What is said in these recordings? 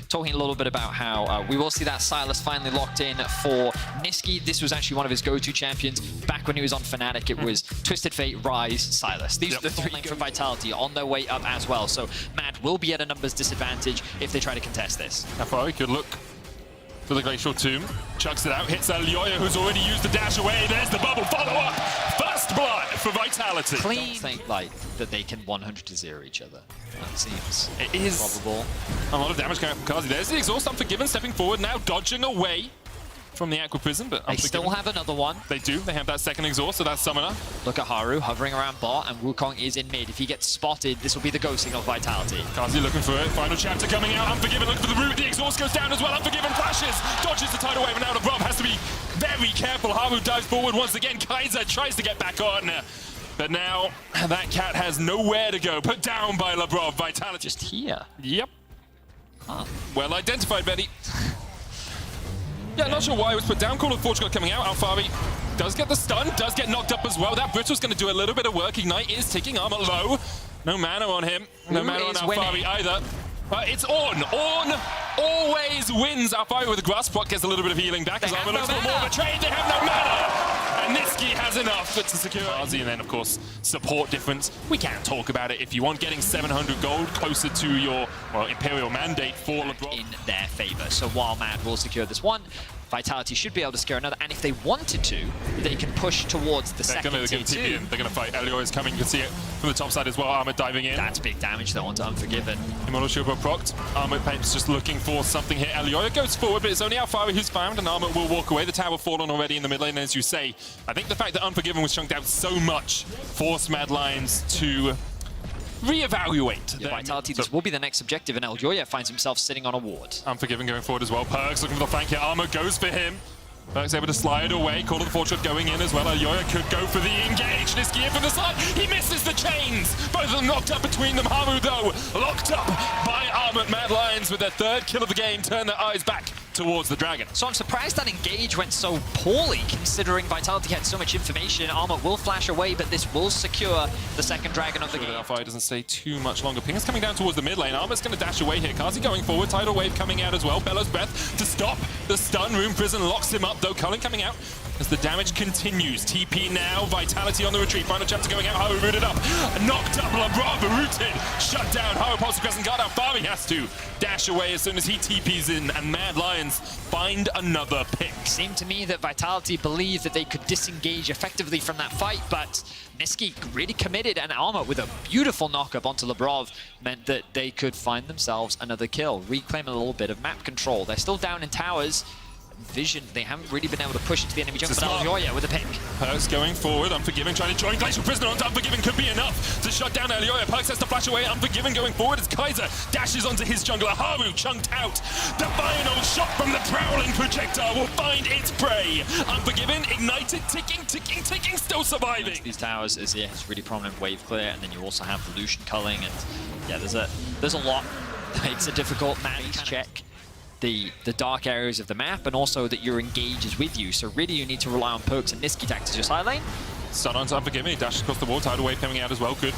talking a little bit about how we will see that Silas finally locked in for Nisqy. This was actually one of his go-to champions. Back when he was on Fnatic, it was Twisted Fate, Ryze, Silas. These are the three from Vitality on their way up as well. So Mad will be at a numbers disadvantage if they try to contest this. Afari could look for the Glacial Tomb. Chucks it out, hits Alioya, who's already used the dash away. There's the bubble follow-up. First blood for Vitality. Clean. I don't think like that they can 100-0 each other. That seems it is probable. A lot of damage coming out from Kazi. There's the exhaust. Unforgiven stepping forward now, dodging away from the Aqua Prison, but they still have another one. They do. They have that second exhaust, so that's Summoner. Look at Haru hovering around bot, and Wukong is in mid. If he gets spotted, this will be the ghosting of Vitality. Kazi looking for it. Final chapter coming out. Unforgiven looking for the root. The exhaust goes down as well. Unforgiven flashes, dodges the tidal wave, and now LeBron has to be very careful. Haru dives forward once again. Kaiser tries to get back on, but now that cat has nowhere to go. Put down by LeBron. Vitality just here. Yep. Huh. Well identified, Betty. Yeah, not sure why it was put down. Call of Fortune coming out. Alfari does get the stun, does get knocked up as well. That Brittle's going to do a little bit of work. Ignite is ticking, armor low. No mana on him. No mana on Alfari either. It's Ornn. Ornn always wins. Alfari with the grass pot gets a little bit of healing back. As armor looks for more of a trade. They have no mana. And Nisqy has enough to secure Kazi. And then, of course, support difference. We can't talk about it if you want. Getting 700 gold closer to your, well, Imperial mandate for LeBron. In their favor. So while Mad will secure this one, Vitality should be able to secure another, and if they wanted to, they can push towards the second tier 2. They're going to fight. Elioy is coming. You can see it from the top side as well. Armor diving in. That's big damage though onto Unforgiven. Immortal Shield will procced. Armor Pape's just looking for something here. Elioy goes forward, but it's only Alfari who's found, and Armor will walk away. The tower fallen already in the mid lane, and as you say, I think the fact that Unforgiven was chunked out so much forced Mad Lions to reevaluate. Yeah, Vitality, this will be the next objective, and Elioya finds himself sitting on a ward. Unforgiven going forward as well. Perks looking for the flank here. Armor goes for him. Perks able to slide away. Call of the Fortune going in as well. Elioya could go for the engage. Nisqy in from the side. He misses the chains. Both of them knocked up between them. Haru, though, locked up by Armored Mad Lions with their third kill of the game. Turn their eyes back towards the Dragon. So I'm surprised that engage went so poorly, considering Vitality had so much information. Armor will flash away, but this will secure the second Dragon of the game. Alfari doesn't stay too much longer. Ping is coming down towards the mid lane. Armor's going to dash away here. Kazi going forward. Tidal Wave coming out as well. Bellows Breath to stop the stun. Rune Prison locks him up, though. Cullen coming out as the damage continues. TP now. Vitality on the retreat. Final chapter going out. Haru rooted up. Knocked up. LeBron rooted. Shut down. Haru pulls the crescent guard. Alfari has to dash away as soon as he TPs in, and Mad Lions find another pick. It seemed to me that Vitality believed that they could disengage effectively from that fight, but Nisqy really committed, and Armor with a beautiful knock-up onto Lebrov meant that they could find themselves another kill, reclaim a little bit of map control. They're still down in towers. Vision, they haven't really been able to push into the enemy jungle, but Elioya with a pick. Perks going forward, Unforgiven trying to join Glacial Prisoner onto Unforgiven could be enough to shut down Elioya. Perks has to flash away. Unforgiven going forward as Kaiser dashes onto his jungler. Haru chunked out. The final shot from the prowling projectile will find its prey. Unforgiven ignited, ticking, still surviving. These towers is it's really prominent wave clear, and then you also have the Lucian culling, and yeah, there's a lot that makes it difficult. Man's check the dark areas of the map, and also that your engage is with you. So really you need to rely on Perks and Nisqy to act as your side lane. Stun onto Unforgiven, he dashes across the wall, Tidal Wave coming out as well. Good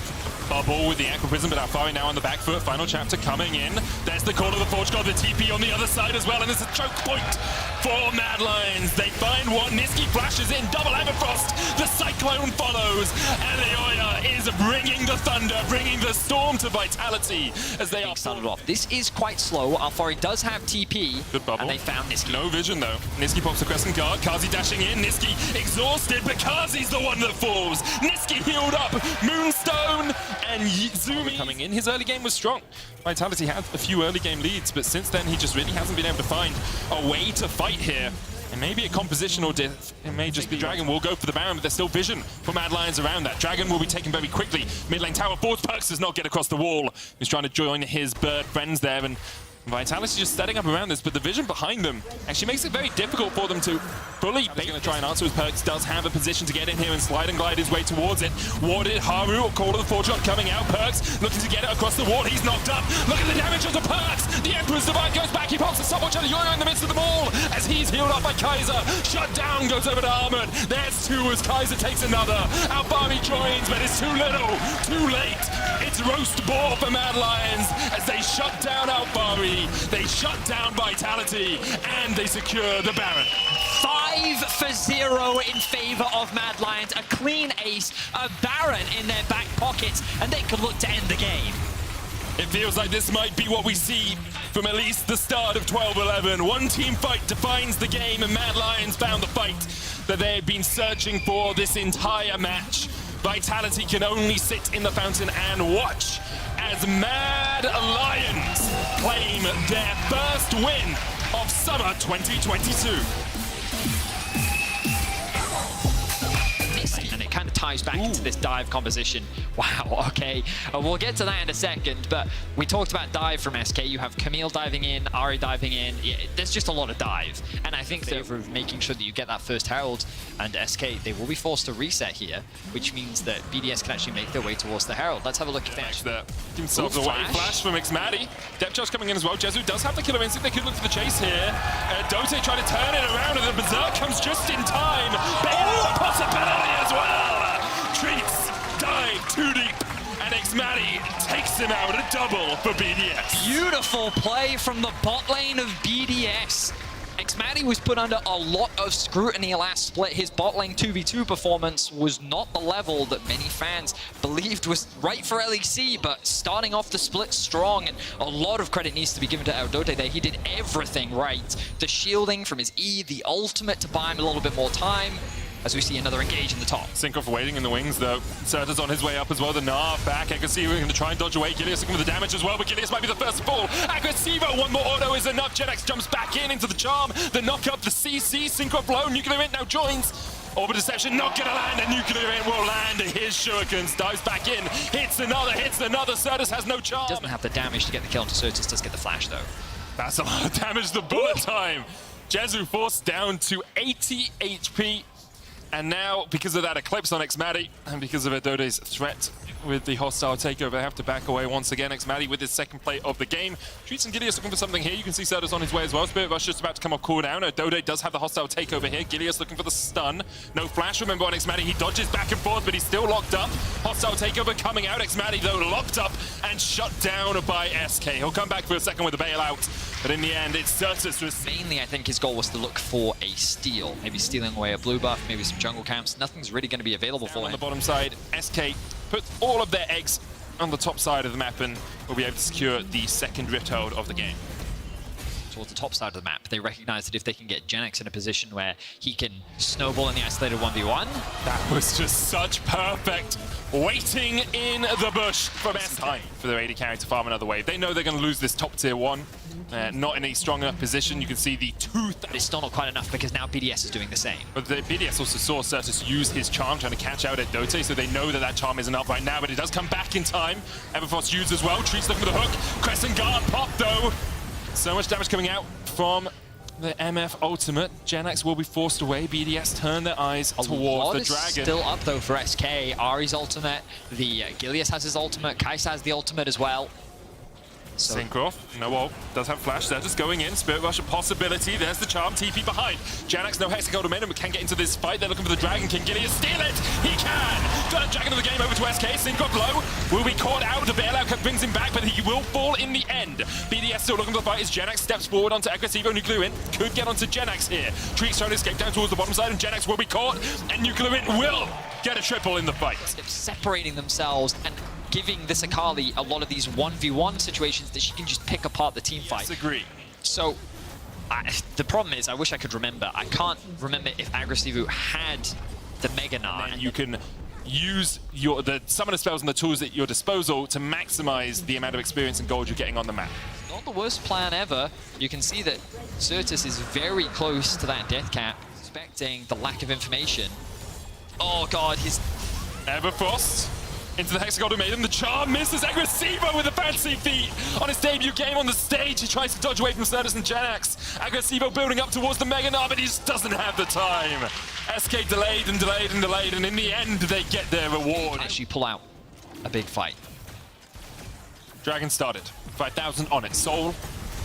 bubble with the Aqua Prison, but Alfari now on the back foot. Final chapter coming in. There's the Call of the Forge God, the TP on the other side as well, and there's a choke point for Mad Lions. They find one, Nisqy flashes in, double Everfrost, the Cyclone follows. Elioya is bringing the thunder, bringing the storm to Vitality as they are started off. This is quite slow. Alfari does have TP. Good bubble. And they found Nisqy. No vision though. Nisqy pops the crescent guard, Kazi dashing in, Nisqy exhausted, but Kazi's the one that falls. Nisqy healed up, Moonstone and Zumi coming in. His early game was strong. Vitality had a few early game leads, but since then he just really hasn't been able to find a way to fight here. And maybe a compositional diff. It may just be Dragon will go for the Baron, but there's still vision for Mad Lions around that. Dragon will be taken very quickly. Mid lane tower forwards. Perks does not get across the wall. He's trying to join his bird friends there, and Vitality just setting up around this, but the vision behind them actually makes it very difficult for them to fully bait. Going to try and answer his Perks does have a position to get in here and slide and glide his way towards it. Warded, Haru, Call of the Fortune coming out. Perks looking to get it across the wall. He's knocked up. Look at the damage of the Perks. The Emperor's Divine goes back. He pops a stopwatch on Elioya in the midst of them all as he's healed up by Kaiser. Shut down goes over to Armored. There's two as Kaiser takes another. Alfari joins, but it's too little, too late. It's roast boar for Mad Lions as they shut down Alfari. Niski. They shut down Vitality, and they secure the Baron. 5-0 in favor of Mad Lions. A clean ace, a Baron in their back pockets, and they could look to end the game. It feels like this might be what we see from at least the start of 12-11. One team fight defines the game, and Mad Lions found the fight that they had been searching for this entire match. Vitality can only sit in the fountain and watch as Mad Lions claim their first win of summer 2022. And it kind of ties back into this dive composition. Wow, okay. We'll get to that in a second, but we talked about dive from SK. You have Camille diving in, Ari diving in. Yeah, there's just a lot of dive. And I think they're making sure that you get that first Herald, and SK, they will be forced to reset here, which means that BDS can actually make their way towards the Herald. Let's have a look at that. Give themselves away. Flash from Xmadi. Depth charge coming in as well. Jezu does have the killer instinct. They could look for the chase here. Dote trying to turn it around, and the Berserk comes just in time. Bailout possibility as well. Treats dive too deep, and Xmadi takes him out. A double for BDS. Beautiful play from the bot lane of BDS. Xmadi was put under a lot of scrutiny last split. His bot lane 2v2 performance was not the level that many fans believed was right for LEC, but starting off the split strong, and a lot of credit needs to be given to Dote there. He did everything right. The shielding from his E, the ultimate to buy him a little bit more time, as we see another engage in the top. Syncroft waiting in the wings, though. Serta's on his way up as well. The Gnar back. Aggressivo going to try and dodge away. Gilius looking for the damage as well, but Gilius might be the first fall. Aggressivo, one more auto is enough. Jenax jumps back in into the charm. The knock up, the CC. Syncroft low. Nuclear Int now joins. Orbit Deception not going to land, and Nuclear Int will land. His shurikens, dives back in. Hits another. Certus has no charm. Doesn't have the damage to get the kill into Certus. Does get the flash, though. That's a lot of damage. The bullet time. Jezu forced down to 80 HP. And now, because of that eclipse on Xmadi, and because of Adode's threat with the hostile takeover, they have to back away once again. Xmadi with his second play of the game. Treats and Gilius looking for something here. You can see Serta's on his way as well. Spirit Rush just about to come off cooldown. Adode does have the hostile takeover here. Gilius looking for the stun. No flash, remember, on Xmadi. He dodges back and forth, but he's still locked up. Hostile takeover coming out. Xmadi, though, locked up and shut down by SK. He'll come back for a second with a bailout, but in the end, it's Certus. Mainly, I think his goal was to look for a steal. Maybe stealing away a blue buff, maybe some jungle camps. Nothing's really going to be available for him. On the bottom side, SK put all of their eggs on the top side of the map and will be able to secure the second Rift Herald of the game. Towards the top side of the map, they recognize that if they can get Jenax in a position where he can snowball in the isolated 1v1. That was just such perfect waiting in the bush from SK. Time for their AD carry to farm another wave. They know they're going to lose this top tier 1. Not in a strong enough position. You can see the tooth. But it's still not quite enough because now BDS is doing the same. But the BDS also saw Certus use his charm, trying to catch out at Dote, so they know that that charm isn't up right now, but it does come back in time. Everforce used as well. Treats looking for the hook. Crescent Guard pop, though. So much damage coming out from the MF ultimate. Jenax will be forced away. BDS turn their eyes towards the dragon. Still up, though, for SK. Ari's ultimate. The Gilius has his ultimate. Kai'Sa has the ultimate as well. So. Syncroft, no ult, does have flash, they're just going in. Spirit Rush a possibility, there's the charm, TP behind. Jenax, no Hexagold momentum, but can get into this fight. They're looking for the Dragon King. Gilius steal it! He can! Third Dragon of the game over to SK. Syncroft low, will be caught out. The bailout brings him back, but he will fall in the end. BDS still looking for the fight as Jenax steps forward onto Aggressivo. Nuclear Int could get onto Jenax here. Treats trying to escape down towards the bottom side, and Jenax will be caught, and Nuclear Int will get a triple in the fight. Separating themselves and giving this Akali a lot of these 1v1 situations that she can just pick apart the team fight. Yes, agree. So, the problem is, I wish I could remember. I can't remember if Aggressivo had the Mega Gnar. You can use the summoner spells and the tools at your disposal to maximize the amount of experience and gold you're getting on the map. Not the worst plan ever. You can see that Certus is very close to that death cap, expecting the lack of information. Oh god, his Everforce into the Hexagon Maiden. The charm misses. Aggressivo with a fancy feat on his debut game on the stage. He tries to dodge away from Certus and Jenax. Aggressivo building up towards the Mega Gnar, but he just doesn't have the time. SK delayed and delayed and delayed, and in the end, they get their reward. Actually pull out a big fight. Dragon started. 5,000 on it. Soul,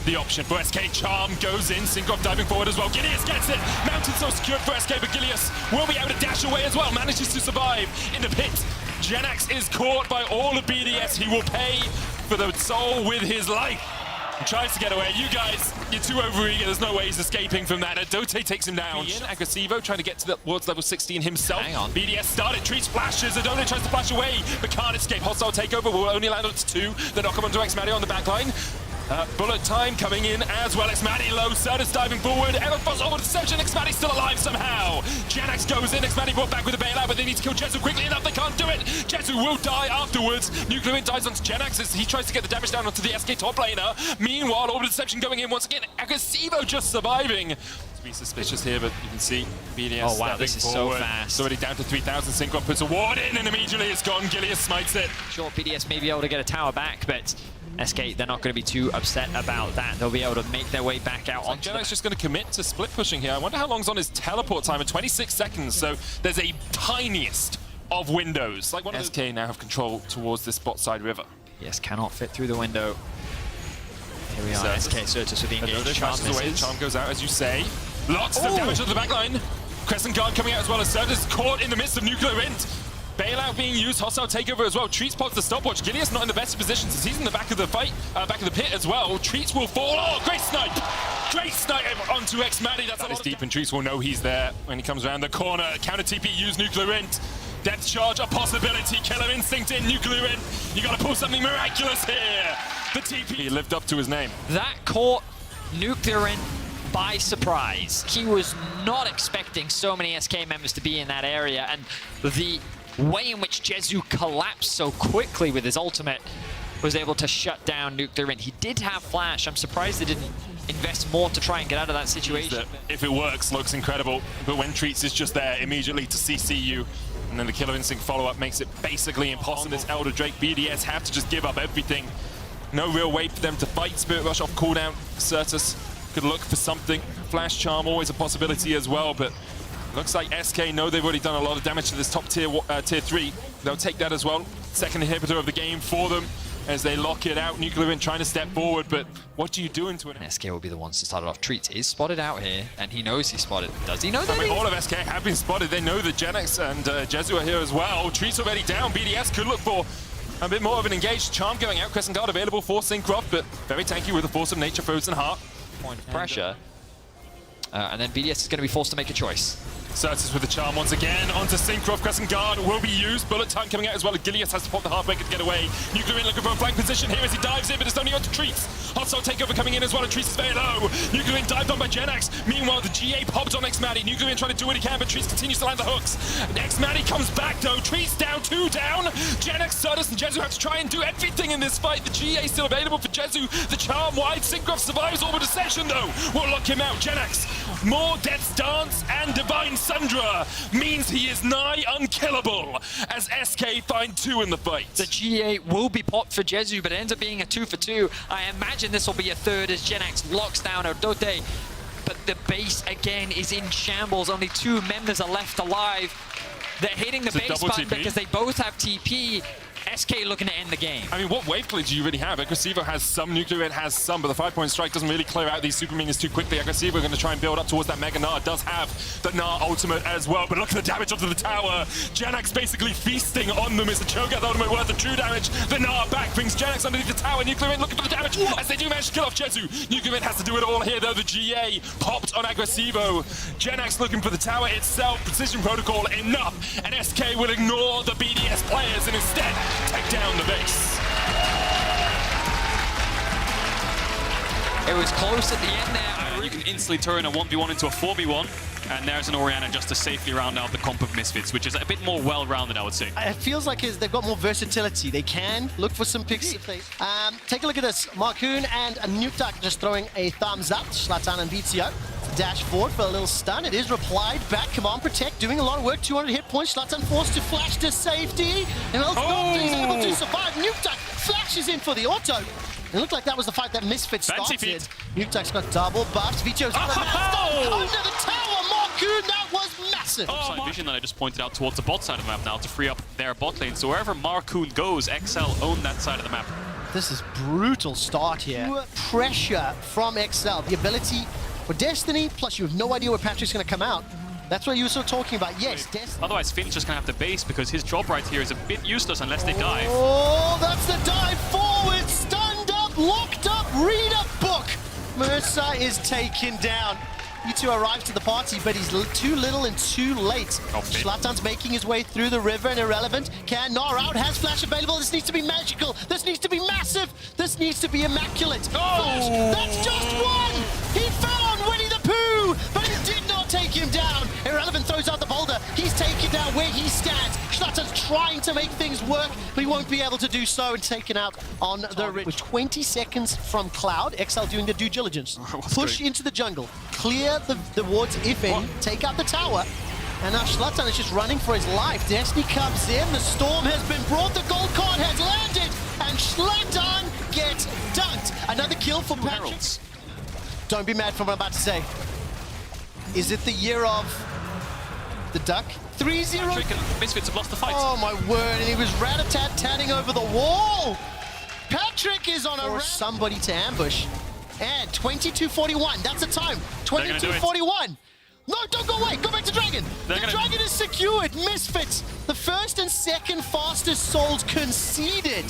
the option for SK. Charm goes in. Syncroft diving forward as well. Gilius gets it. Mountain so secured for SK, but Gilius will be able to dash away as well. Manages to survive in the pit. Jenax is caught by all of BDS. He will pay for the soul with his life. Tries to get away. You guys, you're too overeager. There's no way he's escaping from that. Dote takes him down. Aggressivo trying to get towards level 16 himself. Hang on. BDS started, treats flashes. Adone tries to flash away, but can't escape. Hostile takeover will only land on to 2. The knock-up onto Xmatty on the backline. Bullet time coming in as well. Xmatty low, Certus diving forward. Elefos over deception. Xmatty still alive somehow. Janax goes in. Xmatty brought back with a bailout, but they need to kill Jezu quickly enough. They can't do it. Jezu will die afterwards. Nuclear Wind dies onto Janax as he tries to get the damage down onto the SK top laner. Meanwhile, Orbital Deception going in once again. Aggressivo just surviving. To be suspicious here, but you can see BDS. Oh wow, this is forward. so fast. It's already down to 3,000. Synchro puts a ward in, and immediately it's gone. Gilius smites it. Sure, BDS may be able to get a tower back, but SK, they're not going to be too upset about that. They'll be able to make their way back out onto Janax just going to commit to split pushing here. I wonder how long's on his teleport timer. 26 seconds, so there's a tiniest of windows. Like one of SK now have control towards this bot side river. Yes, cannot fit through the window. Here we are, SK Certus with the engaged charm away. Charm goes out, as you say. Lots of damage to the backline. Crescent Guard coming out as well as Certus caught in the midst of Nuclear Wind. Bailout being used, hostile takeover as well. Treats pods the stopwatch. Gilius not in the best position since he's in the back of the fight, back of the pit as well. Treats will fall. Oh, great snipe! Great snipe onto Xmatty. That's deep, and Treats will know he's there when he comes around the corner. Counter TP, use Nuclear Wind. Depth charge, a possibility. Killer Instinct in, Nuclear Wind. You gotta pull something miraculous here. The TP he lived up to his name. That caught Nuclear Wind by surprise. He was not expecting so many SK members to be in that area, and the way in which Jezu collapsed so quickly with his ultimate was able to shut down Nuclear Wind. He did have flash. I'm surprised they didn't invest more to try and get out of that situation. If it works, looks incredible. But when Treats is just there immediately to CC you, and then the Killer Instinct follow-up makes it basically impossible. This Elder Drake BDS have to just give up everything. No real way for them to fight. Spirit Rush off cooldown. Certus could look for something. Flash Charm always a possibility as well, but looks like SK know they've already done a lot of damage to this top tier 3. They'll take that as well. Second inhibitor of the game for them as they lock it out. Nuclear Wind trying to step forward, but what do you do into it? SK will be the ones to start it off. Treats is spotted out here, and he knows he's spotted. Does he know that? I mean, all of SK have been spotted. They know that Janax and Jezu are here as well. Treats already down. BDS could look for a bit more of an engaged Charm going out. Crescent Guard available for Syncroft, but very tanky with the Force of Nature, Frozen Heart. Point of pressure. And then BDS is going to be forced to make a choice. Certus with the Charm once again onto Syncroft. Crescent Guard will be used. Bullet time coming out as well. Gilius has to pop the Heartbreaker to get away. Nuclear Wind looking for a flank position here as he dives in, but it's only onto Treats. Hostile takeover coming in as well, and Treats is very low. Nuclear Wind dived on by Janax. Meanwhile, the GA popped on Xmatty. Nuclear Wind trying to do what he can, but Treats continues to land the hooks. Xmatty comes back though. Treats down, 2 down. Janax, Certus, and Jezu have to try and do everything in this fight. The GA still available for Jezu. The Charm wide. Syncroft survives. Orbital Deception though will lock him out. Janax, more Death's Dance and Divine Sundra means he is nigh unkillable as SK find 2 in the fight. The GA will be popped for Jezu, but it ends up being a 2 for 2. I imagine this will be a 3rd as Janax locks down Odote, but the base again is in shambles. Only 2 members are left alive. They're hitting the base button because they both have TP. SK looking to end the game. I mean, what wave clear do you really have? Aggressivo has some, Nuclear Wind has some, but the 5-point strike doesn't really clear out these super minions too quickly. Aggressivo going to try and build up towards that Mega Gnar. Does have the Gnar ultimate as well, but look at the damage onto the tower. Janax basically feasting on them. Is the Cho'Gath ultimate worth the true damage? The Gnar back brings Janax underneath the tower. Nuclear Wind looking for the damage as they do manage to kill off Jezu. Nuclear Wind has to do it all here though. The GA popped on Aggressivo. Janax looking for the tower itself. Precision protocol enough, and SK will ignore the BDS players and instead take down the base. It was close at the end there. You can instantly turn a 1v1 into a 4v1, and there's an Orianna just to safely round out the comp of Misfits, which is a bit more well-rounded, I would say. It feels like they've got more versatility. They can look for some picks. Take a look at this. Marcoon and Nukeduck just throwing a thumbs up. Zlatan and BTO dash forward for a little stun. It is replied back. Command Protect doing a lot of work. 200 hit points. Zlatan forced to flash to safety. And is able to survive. Nukeduck flashes in for the auto. It looked like that was the fight that Misfit started. Nukeduck's got double buffs. Vito's got under the tower. Marcoon, that was massive. Upside vision that I just pointed out towards the bot side of the map now to free up their bot lane. So wherever Marcoon goes, XL own that side of the map. This is brutal start here. Pressure from XL. The ability for Destiny, plus you have no idea where Patrick's going to come out. That's what you were sort of talking about. Yes, Destiny. Otherwise, Finn's just going to have to base because his drop right here is a bit useless unless they dive. Oh, that's the dive forward. Stunned up locked up, read a book. Mercer is taken down. B2 arrives to the party, but he's too little and too late. Zlatan's making his way through the river and Irrelevant. Can Gnar out, has flash available. This needs to be magical. This needs to be massive. This needs to be immaculate. Flash, that's just one! He fell on Winnie the Pooh, but it did not take him down. Irrelevant throws out the boulder. He's taken down where he stands. Zlatan's trying to make things work, but he won't be able to do so and taken out on the ridge. With 20 seconds from Cloud, XL doing the due diligence. Push into the jungle, clear the wards if any, take out the tower, and now Zlatan is just running for his life. Destiny comes in, the storm has been brought, the gold card has landed, and Zlatan gets dunked. Another kill for Patrick. Don't be mad for what I'm about to say. Is it the year of the duck? 3-0? Patrick and Misfits have lost the fight. Oh my word, and he was rat-a-tat-tatting over the wall. Patrick is on a somebody to ambush. And 22:41, that's the time. 22:41. No, don't go away. Go back to Dragon. The Dragon is secured. Misfits, the first and second fastest souls conceded.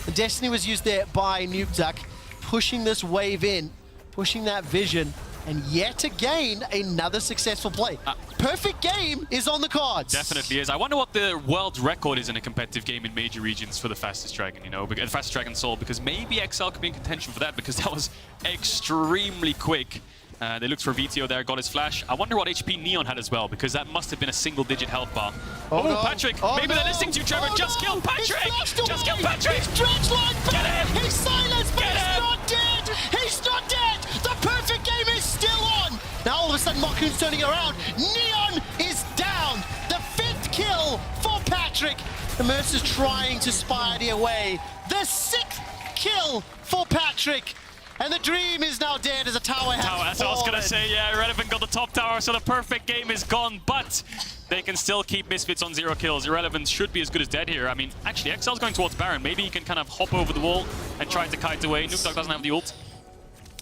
The Destiny was used there by Nukeduck, pushing this wave in, pushing that vision, and yet again, another successful play. Perfect game is on the cards. Definitely is. I wonder what the world record is in a competitive game in major regions for the fastest dragon, you know, the fastest dragon soul, because maybe XL could be in contention for that, because that was extremely quick. They looked for VTO there, got his flash. I wonder what HP Neon had as well, because that must have been a single-digit health bar. Oh, no. Patrick! Maybe they're listening to you, Trevor. Just kill Patrick! Just kill Patrick! He's dredged like Get him! He's silenced, but he's not dead! He's not dead! The perfect game is still on! Now all of a sudden, Marcoon's turning around. Neon is down! The 5th kill for Patrick! The Mercer's trying to spy away. The 6th kill for Patrick! And the dream is now dead as a tower has fallen. That's what I was going to say, yeah. Irrelevant got the top tower, so the perfect game is gone, but they can still keep Misfits on 0 kills. Irrelevant should be as good as dead here. I mean, actually, XL's going towards Baron. Maybe he can kind of hop over the wall and try to kite away. Nukeduck doesn't have the ult.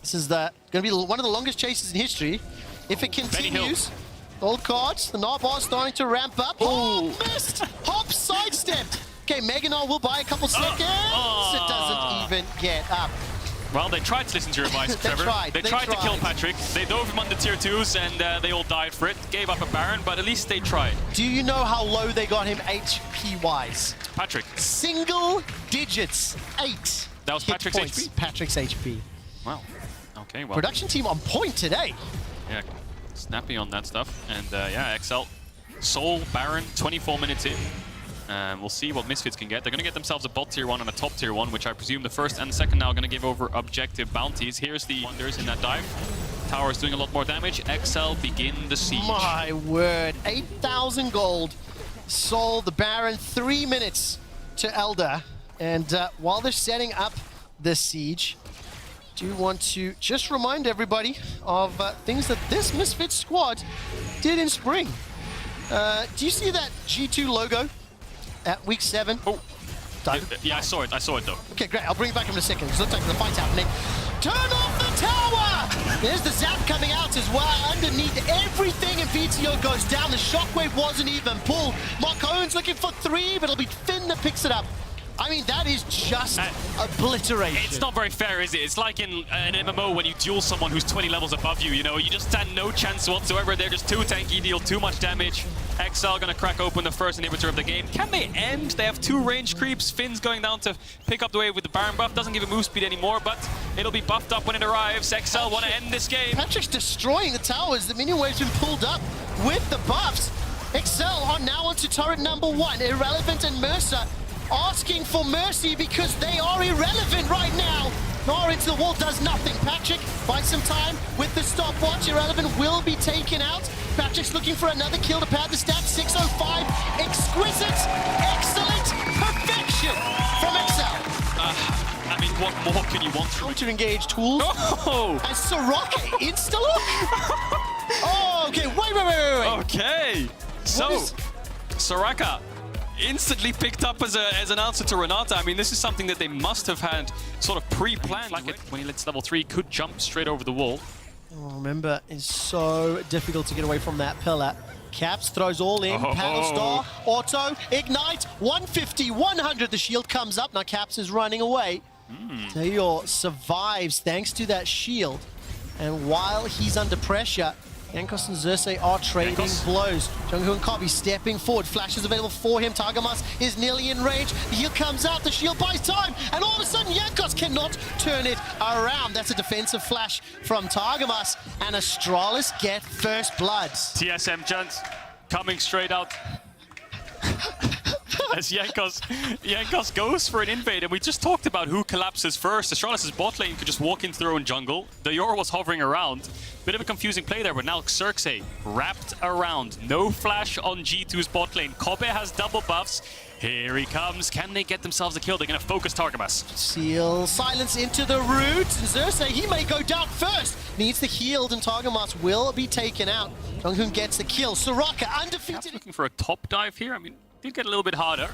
This is going to be one of the longest chases in history. If it continues, gold cards, the Gnar bar starting to ramp up. Oh, missed! Hop sidestepped. Okay, Mega Gnar will buy a couple seconds. It doesn't even get up. Well, they tried to listen to your advice, Trevor. They tried to kill Patrick. They dove him on the tier 2s, and they all died for it. Gave up a Baron, but at least they tried. Do you know how low they got him HP-wise? Patrick. Single digits. 8. That was Patrick's points. HP? Patrick's HP. Wow. Okay, well. Production team on point today. Yeah, snappy on that stuff. And yeah, XL. Soul, Baron, 24 minutes in. We'll see what Misfits can get. They're going to get themselves a bot tier 1 and a top tier 1, which I presume the first and second now are going to give over objective bounties. Here's the wonders in that dive. Tower is doing a lot more damage. XL begin the siege. My word. 8,000 gold. Soul, the Baron, 3 minutes to Elder. And while they're setting up this siege, do want to just remind everybody of things that this Misfits squad did in spring. Do you see that G2 logo at week 7? Oh, yeah, I saw it though. Okay, great. I'll bring it back in a second. It looks like the fight's happening. Turn off the tower! There's the zap coming out as well. Underneath everything, and VTO goes down. The shockwave wasn't even pulled. Marcoon's looking for 3, but it'll be Finn that picks it up. I mean, that is just obliteration. It's not very fair, is it? It's like in an MMO when you duel someone who's 20 levels above you, you know? You just stand no chance whatsoever. They're just too tanky, deal too much damage. XL gonna crack open the first inhibitor of the game. Can they end? They have 2 range creeps. Finn's going down to pick up the wave with the Baron buff. Doesn't give him move speed anymore, but it'll be buffed up when it arrives. XL want to end this game. Patrick's destroying the towers. The minion wave's been pulled up with the buffs. XL are now onto turret number 1. Irrelevant and Mercer asking for mercy because they are irrelevant right now. Gnar into the wall does nothing. Patrick buys some time with the stopwatch. Irrelevant will be taken out. Patrick's looking for another kill to pad the stats. 605. Exquisite, excellent, perfection from XL. I mean, what more can you want from it? To engage tools. Oh! And Soraka insta-look. Oh, okay. Wait. Okay. So, Soraka instantly picked up as an answer to Renata. I mean, this is something that they must have had sort of pre-planned. When he hits level 3, could jump straight over the wall. Oh, remember, it's so difficult to get away from that pillar. Caps throws all in, Paddle Star, Auto, Ignite, 150, 100, the shield comes up. Now Caps is running away. Tayor survives thanks to that shield. And while he's under pressure, Jankos and Xerxes are trading blows. Jungho and Kobe stepping forward. Flash is available for him. Targamas is nearly in range. The heal comes out. The shield buys time. And all of a sudden, Jankos cannot turn it around. That's a defensive flash from Targamas. And Astralis get first blood. TSM chance coming straight out. As Jankos goes for an invade, and we just talked about who collapses first. Astralis' bot lane could just walk into their own jungle. Dayor was hovering around. Bit of a confusing play there, but now Xerxes wrapped around. No flash on G2's bot lane. Kobe has double buffs. Here he comes. Can they get themselves a kill? They're going to focus Targamas. Seal silence into the root. Xerxes, he may go down first. Needs the healed, and Targamas will be taken out. Junghoon gets the kill. Soraka undefeated. Perhaps looking for a top dive here. I mean, did get a little bit harder.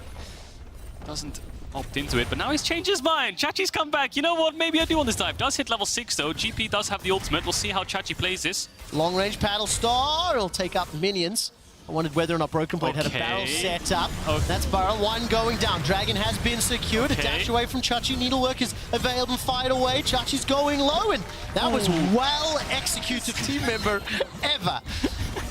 Doesn't opt into it, but now he's changed his mind. Chachi's come back. You know what? Maybe I do want this dive. Does hit level 6 though. GP does have the ultimate. We'll see how Chachi plays this. Long range paddle star. It'll take out the minions. I wondered whether or not Broken Blade had a barrel set up. That's barrel 1 going down. Dragon has been secured. A dash away from Chachi. Needlework is available. Fight away. Chachi's going low, and that was well executed team member ever.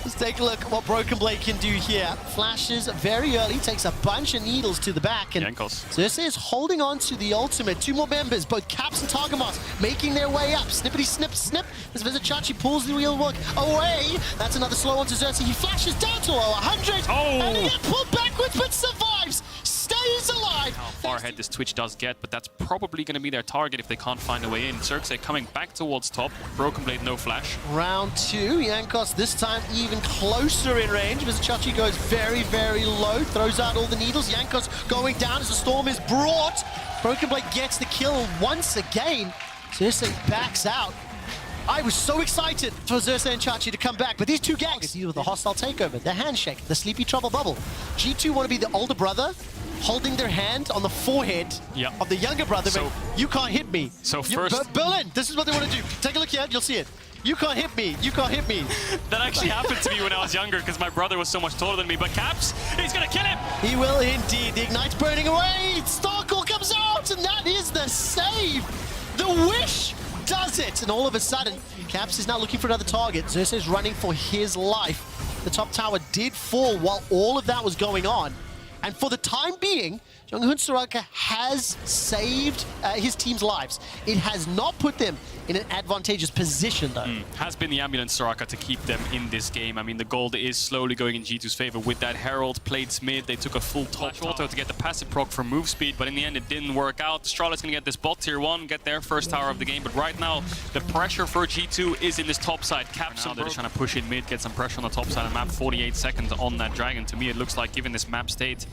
Let's take a look at what Broken Blade can do here. Flashes very early, takes a bunch of needles to the back, and Xerxes is holding on to the ultimate. 2 more members, both Caps and Targamas, making their way up. Snippity snip snip. As Chachi pulls the wheel work away. That's another slow one to Xerxes. He flashes down to 100, and he gets pulled backwards, but survives. Stays alive. How far ahead this Twitch does get, but that's probably going to be their target if they can't find a way in. Xerxes coming back towards top. Broken Blade, no flash. Round 2, Jankos this time even closer in range. Chachi goes very, very low, throws out all the needles. Jankos going down as the storm is brought. Broken Blade gets the kill once again. Xerxes backs out. I was so excited for Xerxes and Chachi to come back, but these two gangs deal with the hostile takeover, the handshake, the sleepy trouble bubble. G2 want to be the older brother, holding their hand on the forehead of the younger brother. So, you can't hit me. So first, Berlin, this is what they want to do. Take a look here, you'll see it. You can't hit me. You can't hit me. That actually happened to me when I was younger because my brother was so much taller than me. But Caps, he's going to kill him. He will indeed. The Ignite's burning away. Starcall comes out, and that is the save. The wish does it. And all of a sudden, Caps is now looking for another target. Xerxes is running for his life. The top tower did fall while all of that was going on. And for the time being, Junghoon Soraka has saved his team's lives. It has not put them in an advantageous position, though. Has been the ambulance Soraka to keep them in this game. I mean, the gold is slowly going in G2's favor with that Herald played mid. They took a full top auto to get the passive proc for move speed, but in the end, it didn't work out. Astralis going to get this bot tier 1, get their first tower of the game, but right now, the pressure for G2 is in this top side. Caps now, they're just trying to push in mid, get some pressure on the top side of the map. 48 seconds on that Dragon. To me, it looks like, given this map state,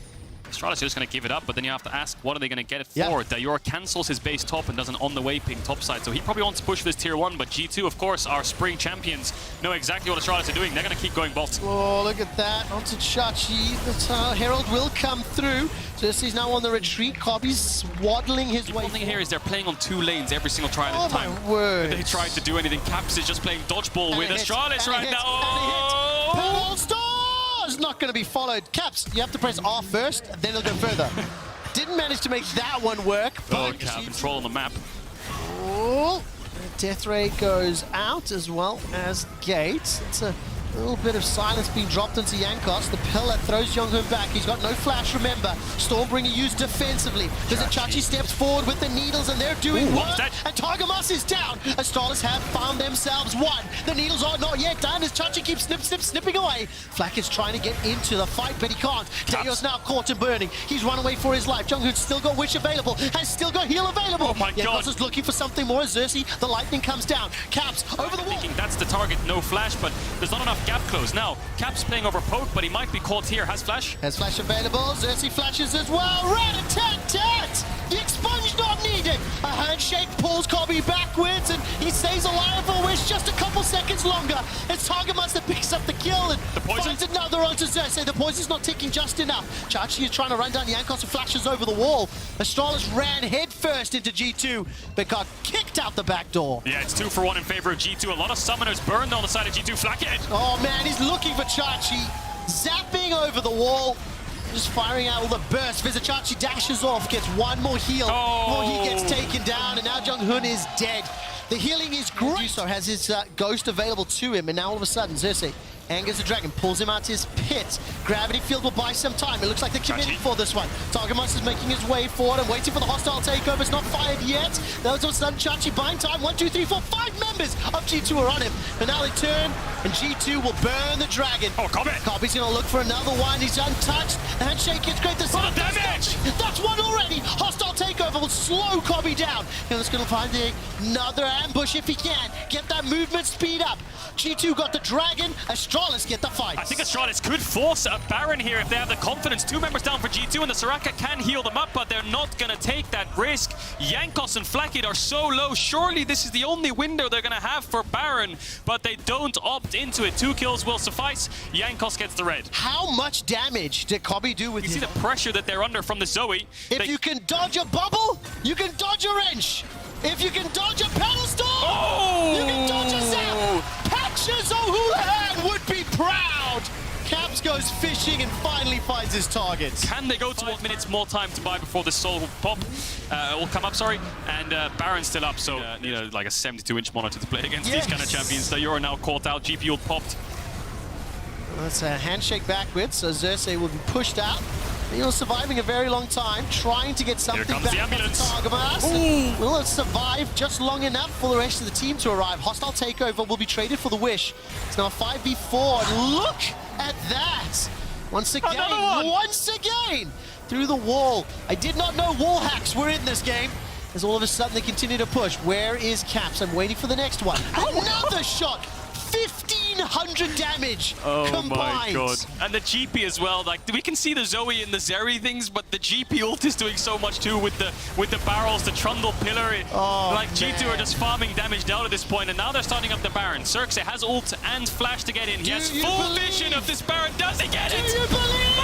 Astralis is just going to give it up, but then you have to ask, what are they going to get it for? Dayor cancels his base top and does an on-the-way ping top side, so he probably wants to push for this tier 1, but G2, of course, our spring champions, know exactly what Astralis are doing. They're going to keep going bot. Oh, look at that. Onto Chachi. The Herald will come through. So he's now on the retreat. Kobe's swaddling his way. The thing here is they're playing on 2 lanes every single try at a time. My word. They tried to do anything. Caps is just playing dodgeball with Astralis right now. Oh! Not going to be followed. Caps, you have to press R first, then it'll go further. Didn't manage to make that one work. But Cap, control on the map. Oh, Death Ray goes out as well as Gates. It's a little bit of silence being dropped into Jankos. The pillar throws Junghoon back. He's got no flash, remember. Stormbringer used defensively. Chachi steps forward with the needles, and they're doing work. And Targamas is down. Astralis have found themselves one. The needles are not yet done as Chachi keeps snipping away. Flack is trying to get into the fight, but he can't. Dayor's now caught and burning. He's run away for his life. Junghoon's still got Wish available, has still got Heal available. Oh my God. Jankos is looking for something more. Xerxes, the lightning comes down. Caps over the wall. Thinking that's the target, no flash, but there's not enough gap close. Now, Cap's playing over poke, but he might be caught here. Has flash? Has flash available. Xerxes flashes as well. Rat-a-tat-tat! The expunge not needed. A handshake pulls Kobe backwards, and he stays alive for Wish just a couple seconds longer. It's Targamas that picks up the kill and finds another onto Xerxes. The poison's not ticking just enough. Chachi is trying to run down Jankos and flashes over the wall. Astralis ran headfirst into G2, but got kicked out the back door. Yeah, it's 2 for 1 in favor of G2. A lot of summoners burned on the side of G2. Flack it. Oh man, he's looking for Chachi. Zapping over the wall. Just firing out all the bursts. Vizichachi dashes off, gets one more heal before he gets taken down, and now Jung-hoon is dead. The healing is great. So has his ghost available to him, and now all of a sudden, Xerxes angers the dragon, pulls him out to his pit. Gravity Field will buy some time. It looks like they're committed for this one. Targamas is making his way forward and waiting for the hostile takeover. It's not fired yet. That was all of a sudden Chachi buying time. 1, 2, 3, 4, 5 members of G2 are on him. And now they turn, and G2 will burn the dragon. Oh, Kobe! Kobe's gonna look for another one. He's untouched. The handshake gets great. What a damage! That's one already. Hostile takeover will slow Kobe down. And it's gonna find another ambush if he can. Get that movement speed up. G2 got the dragon. Astralis get the fight. I think Astralis could force a Baron here if they have the confidence. 2 members down for G2, and the Soraka can heal them up, but they're not going to take that risk. Jankos and Flakid are so low. Surely this is the only window they're going to have for Baron, but they don't opt into it. 2 kills will suffice. Jankos gets the red. How much damage did Kobe do with You see the pressure that they're under from the Zoe. If you can dodge a bubble, you can dodge a wrench. If you can dodge a pedal storm, you can dodge a zap. Patches O'Houlihan would be proud. Caps goes fishing and finally finds his target. Can they go to 1 minute more time to buy before the soul will pop? Will come up, sorry. And Baron's still up, so need like a 72-inch monitor to play against these kind of champions. The Euro now caught out, GP ult popped. That's a handshake backwards, so Xerxes will be pushed out. Surviving a very long time, trying to get something back from Targamas. Will it survive just long enough for the rest of the team to arrive? Hostile takeover will be traded for the wish. It's now a 5v4, and look at that! Once again, through the wall. I did not know wall hacks were in this game. As all of a sudden they continue to push. Where is Caps? I'm waiting for the next one. Another shot! 1,500 damage combined. My god. And the GP as well. Like, we can see the Zoe and the Zeri things, but the GP ult is doing so much too with the barrels, the Trundle pillar. Like, G2 are just farming damage down at this point, and now they're starting up the Baron. Xerxes has ult and flash to get in. He has full vision of this Baron. Does he get it? Do you believe?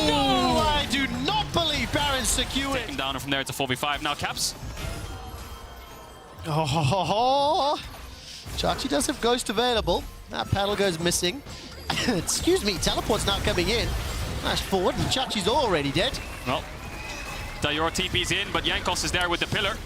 No, I do not believe Baron's secured. Taking down, and from there it's a 4v5. Now Caps. Chachi does have Ghost available. That paddle goes missing. Excuse me, teleport's not coming in. Flash forward, and Chachi's already dead. Well, Dayora TP's in, but Jankos is there with the pillar.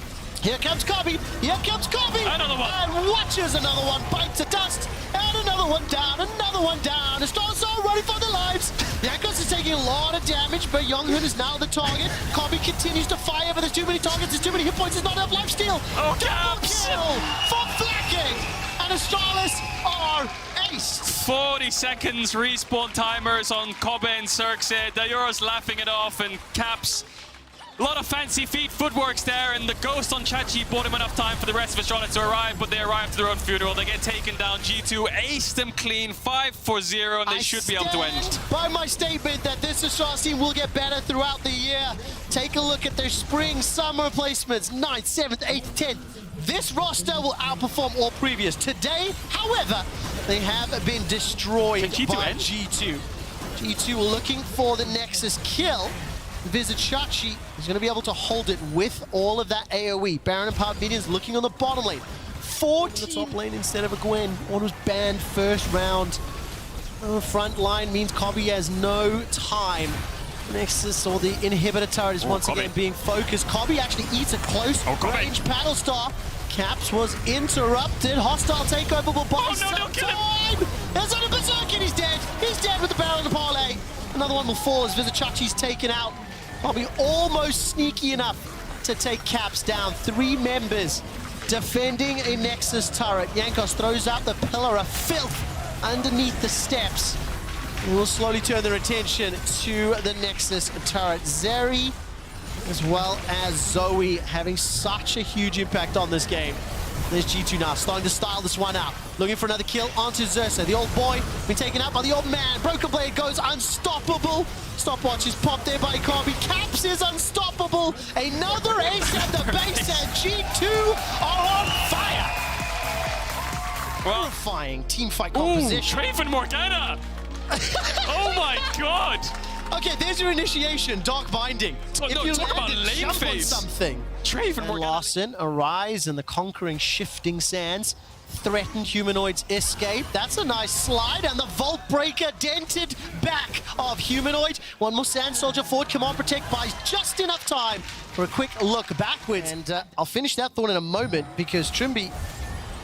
Here comes Kobe. Here comes Kobe. Another one. And watches another one bite to dust. And another one down. Another one down. Estrada's all running for their lives. Jankos is taking a lot of damage, but Jung-hoon is now the target. Kobe continues to fire, but there's too many targets. There's too many hit points. There's not enough lifesteal. Oh, Double Caps. kill for Flakid. And Astralis are aced. 40 seconds respawn timers on Kobe and Xerxes. Dayora's laughing it off, and Caps. A lot of fancy feet, footworks there, and the ghost on Chachi bought him enough time for the rest of Astralis to arrive, but they arrive to their own funeral. They get taken down. G2 aced them clean, 5-4-0, and they should be able to end. By my statement that this Astralis team will get better throughout the year. Take a look at their spring, summer placements, 9th, 7th, 8th, 10th. This roster will outperform all previous. Today, however, they have been destroyed by G2. G2 looking for the Nexus kill. Vizichachi is going to be able to hold it with all of that AoE. Baron and Powered Minions looking on the bottom lane. 14 the top lane instead of a Gwen. One was banned first round. Front line means Kobe has no time. Nexus or the inhibitor turret is once again being focused. Kobe actually eats a close range paddle star. Caps was interrupted. Hostile takeover will buy some time. There's on a berserk and he's dead. He's dead with the barrel and the parlay. Another one will fall as Vizichachi's taken out. Probably almost sneaky enough to take Caps down. 3 members defending a Nexus turret. Jankos throws out the pillar of filth underneath the steps. And we'll slowly turn their attention to the Nexus turret. Zeri, as well as Zoe, having such a huge impact on this game. There's G2 now, starting to style this one out. Looking for another kill onto Xerxes. The old boy being taken out by the old man. Broken Blade goes unstoppable. Stopwatch is popped there by Kobe. Caps is unstoppable. Another ace at the base, and G2 are on fire. Horrifying teamfight composition. Traven Morgana! Oh my god! Okay, there's your initiation, Dark Binding. Talk about lane phase. Something. Traven Morgana. Larson, Arise, and the conquering shifting sands. Threatened humanoids escape. That's a nice slide, and the Vault Breaker dented back of Humanoid. One more Sand Soldier forward. Command Protect buys just enough time for a quick look backwards. And I'll finish that thought in a moment because Trimby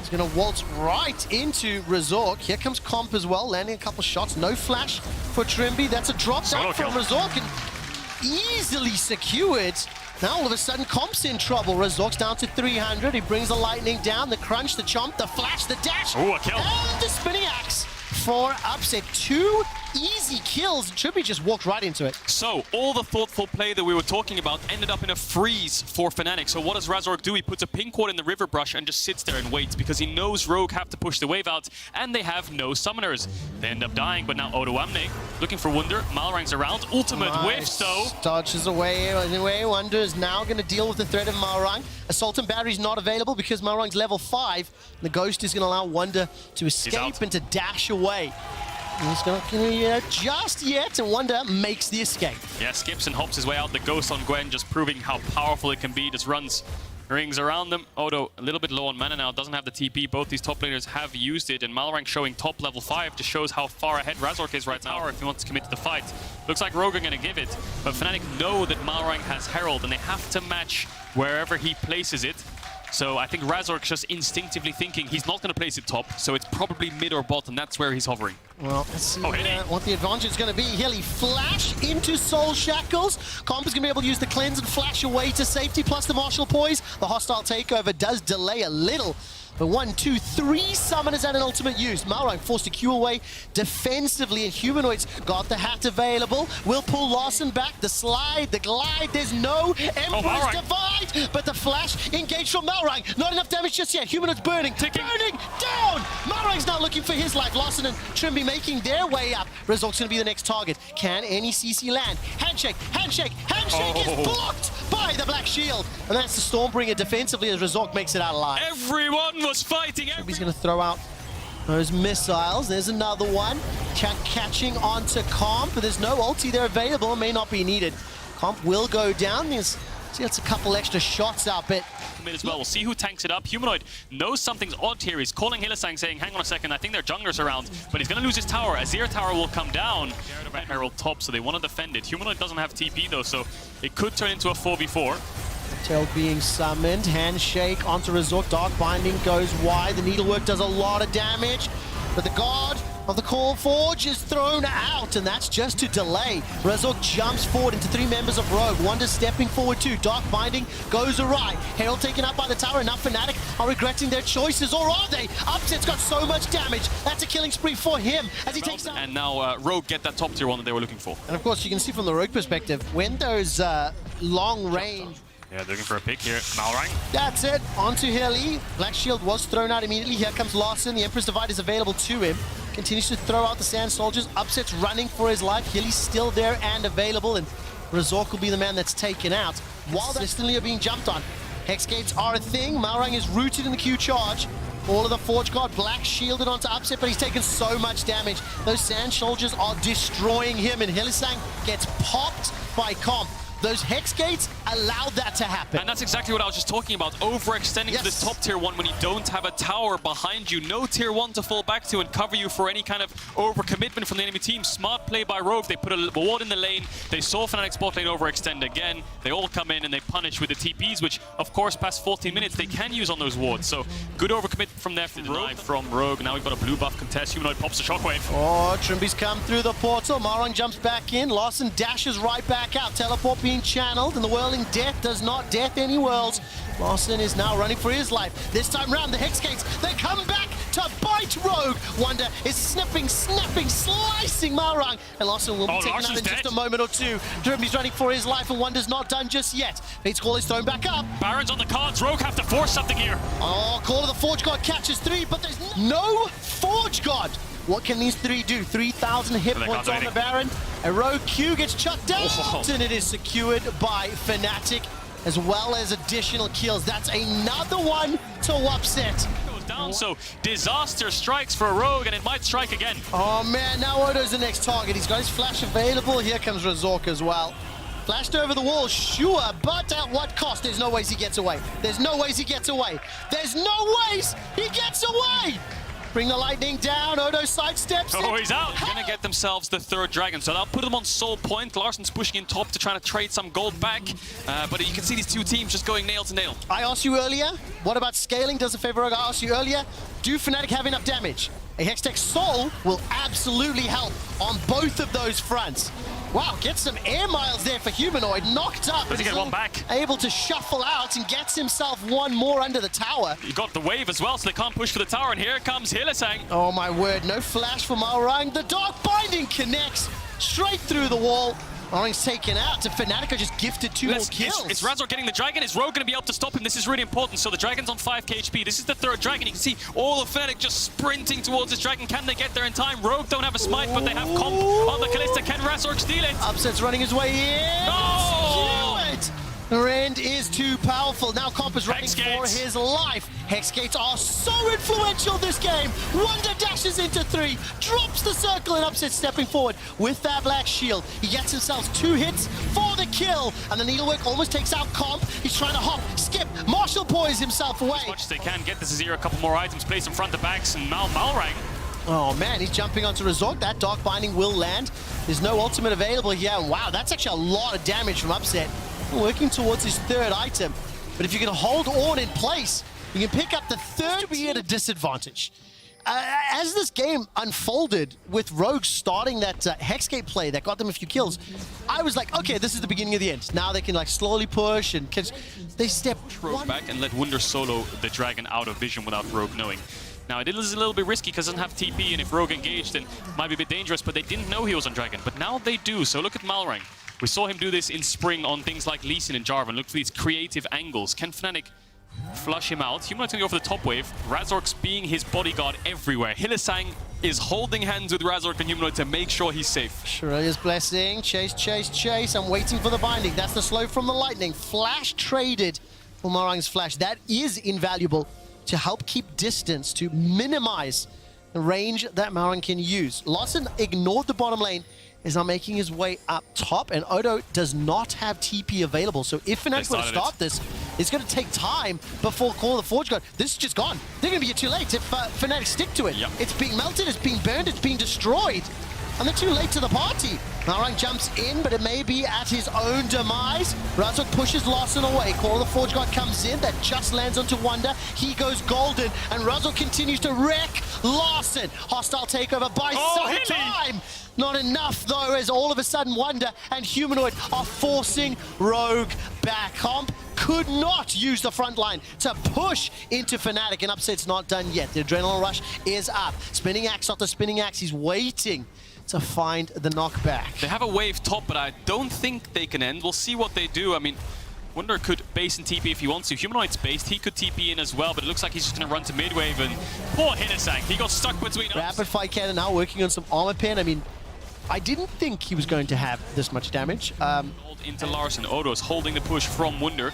is going to waltz right into Razork. Here comes Comp as well, landing a couple shots. No flash for Trimby. That's a drop down from Razork and easily secured. Now all of a sudden Comp's in trouble. Razork's down to 300. He brings the lightning down, the crunch, the chomp, the flash, the dash, Ooh, a kill. and the spinning axe for upset. 2 easy kills. Trimby just walked right into it. So, all the thoughtful play that we were talking about ended up in a freeze for Fnatic. So what does Razork do? He puts a pink ward in the river brush and just sits there and waits because he knows Rogue have to push the wave out and they have no summoners. They end up dying, but now W1D1 looking for Wunder. Malrang's around. Ultimate whiffs though. Dodges away. Anyway, Wunder is now going to deal with the threat of Malrang. Assault and Battery is not available because Malrang's level 5. The Ghost is going to allow Wunder to escape and to dash away. He's not going to just yet, and Wunder makes the escape. Yeah, skips and hops his way out. The Ghost on Gwen just proving how powerful it can be. Just runs rings around them. Odo a little bit low on mana now, doesn't have the TP. Both these top laners have used it, and Malrang showing top level 5 just shows how far ahead Razork is right now if he wants to commit to the fight. Looks like Rogue are going to give it, but Fnatic know that Malrang has Herald, and they have to match wherever he places it. So I think Razork's just instinctively thinking he's not going to place it top, so it's probably mid or bot, and that's where he's hovering. Well, let's see what the advantage is going to be. Hilly flash into Soul Shackles. Comp is going to be able to use the cleanse and flash away to safety, plus the Martial Poise. The hostile takeover does delay a little. But 1, 2, 3 summoners and an ultimate used. Malrang forced to queue away defensively, and Humanoids got the hat available. Will pull Larson back. The slide, the glide. There's no Emperor's Divide, but the flash engaged from Malrang. Not enough damage just yet. Humanoids burning, burning down. Malrang's now looking for his life. Larson and Trimby making their way up. Razork's going to be the next target. Can any CC land? Handshake, handshake, handshake is blocked by the Black Shield. And that's the Stormbringer defensively as Razork makes it out alive. Everyone was fighting. He's going to throw out those missiles. There's another one. Catching onto Comp. There's no ulti there available. May not be needed. Comp will go down. See, that's a couple extra shots out, but as well. We'll see who tanks it up. Humanoid knows something's odd here. He's calling Hylissang saying, hang on a second, I think their jungler's around, but he's going to lose his tower. Azir tower will come down. Herald top, so they want to defend it. Humanoid doesn't have TP though, so it could turn into a 4v4. Tail being summoned. Handshake onto Razork. Dark Binding goes wide. The Needlework does a lot of damage, but the God of the Core Forge is thrown out, and that's just to delay. Razork jumps forward into 3 members of Rogue. Wunder stepping forward too. Dark Binding goes awry. Herald taken up by the tower. Enough Fnatic are regretting their choices, or are they? Upset's got so much damage. That's a killing spree for him as he takes down. And now Rogue get that top tier 1 that they were looking for. And of course, you can see from the Rogue perspective, when those long range... Yeah, they're looking for a pick here. Malrang. That's it. Onto Hilly. Black Shield was thrown out immediately. Here comes Larson. The Emperor's Divide is available to him. Continues to throw out the Sand Soldiers. Upset's running for his life. Hilly's still there and available, and Razork will be the man that's taken out while they instantly are being jumped on. Hex gates are a thing. Malrang is rooted in the Q charge. All of the Forge Guard Black shielded onto Upset, but he's taken so much damage. Those Sand Soldiers are destroying him, and Hylissang gets popped by Comp. Those Hex Gates allowed that to happen. And that's exactly what I was just talking about. Overextending to this top tier 1 when you don't have a tower behind you. No tier 1 to fall back to and cover you for any kind of overcommitment from the enemy team. Smart play by Rogue. They put a ward in the lane. They saw Fnatic's bot lane overextend again. They all come in and they punish with the TPs, which, of course, past 14 minutes, they can use on those wards. So, good overcommit from there from Rogue. Now we've got a blue buff contest. Humanoid pops the shockwave. Oh, Trimby's come through the portal. Malrang jumps back in. Larson dashes right back out. Teleport being channeled, and the whirling death does not death any worlds. Larson is now running for his life. This time round, the Hex Gates, they come back to bite Rogue. Wunder is snipping, snapping, slicing Malrang, and Larson will be taken out in just a moment or two. Trimby's running for his life, and Wunder's not done just yet. Fate's Call is thrown back up. Baron's on the cards. Rogue have to force something here. Oh, Call of the Forge God catches 3, but there's no Forge God. What can these 3 do? 3,000 hit points on the Baron. A Rogue Q gets chucked out, and it is secured by Fnatic, as well as additional kills. That's another one to upset. Goes down, so disaster strikes for Rogue, and it might strike again. Oh man, now Odo's the next target. He's got his flash available. Here comes Razork as well. Flashed over the wall, sure, but at what cost? There's no ways he gets away. There's no ways he gets away. There's no ways he gets away! Bring the lightning down. Odo sidesteps Oh, it. he's out. They're gonna get themselves the third dragon, so that'll put them on soul point. Larsen's pushing in top to try to trade some gold back, but you can see these two teams just going nail to nail. I asked you earlier, what about scaling? Does it favor Rogue? I asked you earlier, do Fnatic have enough damage? A Hextech Soul will absolutely help on both of those fronts. Wow, gets some air miles there for Humanoid. Knocked up. Does he get one back? Able to shuffle out and gets himself one more under the tower. You got the wave as well, so they can't push for the tower, and here comes Hylissang. Oh my word, no flash for Malrang. The Dark Binding connects straight through the wall. Malrang's taken out. To Fnatic are just gifted two more kills. It's Razor getting the dragon. Is Rogue going to be able to stop him? This is really important. So the dragon's on 5k HP. This is the third dragon. You can see all of Fnatic just sprinting towards this dragon. Can they get there in time? Rogue don't have a smite, but they have comp on the Kalista. Can Razor steal it? Upset's running his way in. Oh! Secure it. Rend is too powerful. Now Comp is running for Hexgates. his life. Hexgates are so influential this game. Wonder dashes into 3, drops the circle, and Upset stepping forward with that black shield. He gets himself 2 hits for the kill, and the needlework almost takes out Comp. He's trying to hop, skip, Marshall poise himself away. As much as they can get this Azir a couple more items, place in front of backs, and Malrang. Oh man, he's jumping onto Resort. That Dark Binding will land. There's no ultimate available here. Wow, that's actually a lot of damage from Upset. Working towards his third item. But if you can hold Ornn in place, you can pick up the third to be at a disadvantage. As this game unfolded with Rogue starting that Hexgate play that got them a few kills, I was like, okay, this is the beginning of the end. Now they can like slowly push and they step Rogue back and let Wunder solo the dragon out of vision without Rogue knowing. Now, it is a little bit risky because it doesn't have TP, and if Rogue engaged, then it might be a bit dangerous, but they didn't know he was on Dragon. But now they do, so look at Malrang. We saw him do this in spring on things like Lee Sin and Jarvan. Look for these creative angles. Can Fnatic flush him out? Humanoid's going to go for the top wave. Razork's being his bodyguard everywhere. Hylissang is holding hands with Razork and Humanoid to make sure he's safe. Shirelia's Blessing, chase, chase, chase. I'm waiting for the binding. That's the slow from the lightning. Flash traded for Malrang's flash. That is invaluable to help keep distance, to minimize the range that Malrang can use. Larsen ignored the bottom lane, is now making his way up top, and Odo does not have TP available. So if Fnatic were to start this, it's going to take time before Call of the Forge God. This is just gone. They're going to be too late if Fnatic stick to it. Yep. It's being melted, it's being burned, it's being destroyed. And they're too late to the party. Malrang jumps in, but it may be at his own demise. Razork pushes Larsen away. Call of the Forge God comes in, that just lands onto Wonder. He goes golden, and Razork continues to wreck Larsen. Hostile takeover by some time. Not enough, though, as all of a sudden Wonder and Humanoid are forcing Rogue back. Comp could not use the front line to push into Fnatic, and Upset's not done yet. The adrenaline rush is up. Spinning axe after spinning axe. He's waiting to find the knockback. They have a wave top, but I don't think they can end. We'll see what they do. I mean, Wunder could base and TP if he wants to. Humanoid's based. He could TP in as well, but it looks like he's just going to run to mid wave, and poor Hylissang. He got stuck between us. Rapid Fire Cannon now working on some armor pen. I mean, I didn't think he was going to have this much damage. Into Larsen. Odo's holding the push from Wunder.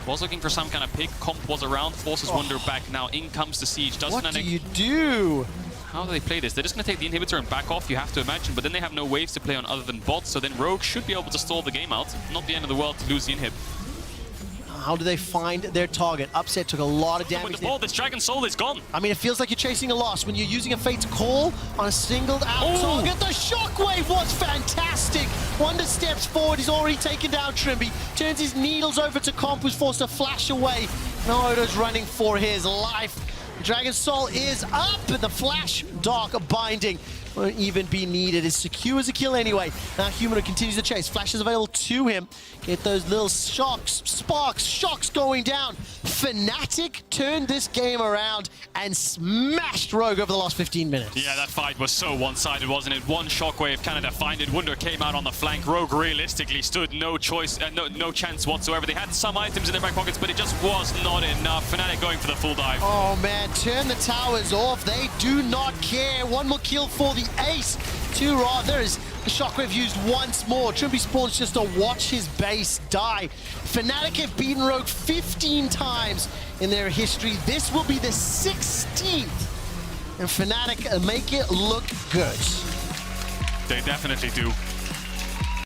Was looking for some kind of pick. Comp was around, forces Wunder back. Now in comes the siege. What do you do? How do they play this? They're just going to take the inhibitor and back off, you have to imagine, but then they have no waves to play on other than bots, so then Rogue should be able to stall the game out. Not the end of the world to lose the inhib. How do they find their target? Upset took a lot of damage. With the ball, this Dragon Soul is gone. I mean, it feels like you're chasing a loss when you're using a Fate's Call on a singled out target. The shockwave was fantastic. Wonder steps forward. He's already taken down Trimby. Turns his needles over to Comp, who's forced to flash away. Now Odo's running for his life. Dragon Soul is up, and the Flash Dark Binding won't even be needed. It secures a kill anyway. Now Humanoid continues the chase. Flash is available to him. Get those little shocks, sparks, shocks going down. Fnatic turned this game around and smashed Rogue over the last 15 minutes. Yeah, that fight was so one-sided, wasn't it? One shockwave kind of defined it. Wunder came out on the flank. Rogue realistically stood no choice, no chance whatsoever. They had some items in their back pockets, but it just was not enough. Fnatic going for the full dive. Oh man, turn the towers off. They do not care. One more kill for the ace. Too raw. There is the shockwave used once more. Trimby spawns just to watch his base die. Fnatic have beaten Rogue 15 times in their history. This will be the 16th. And Fnatic make it look good. They definitely do.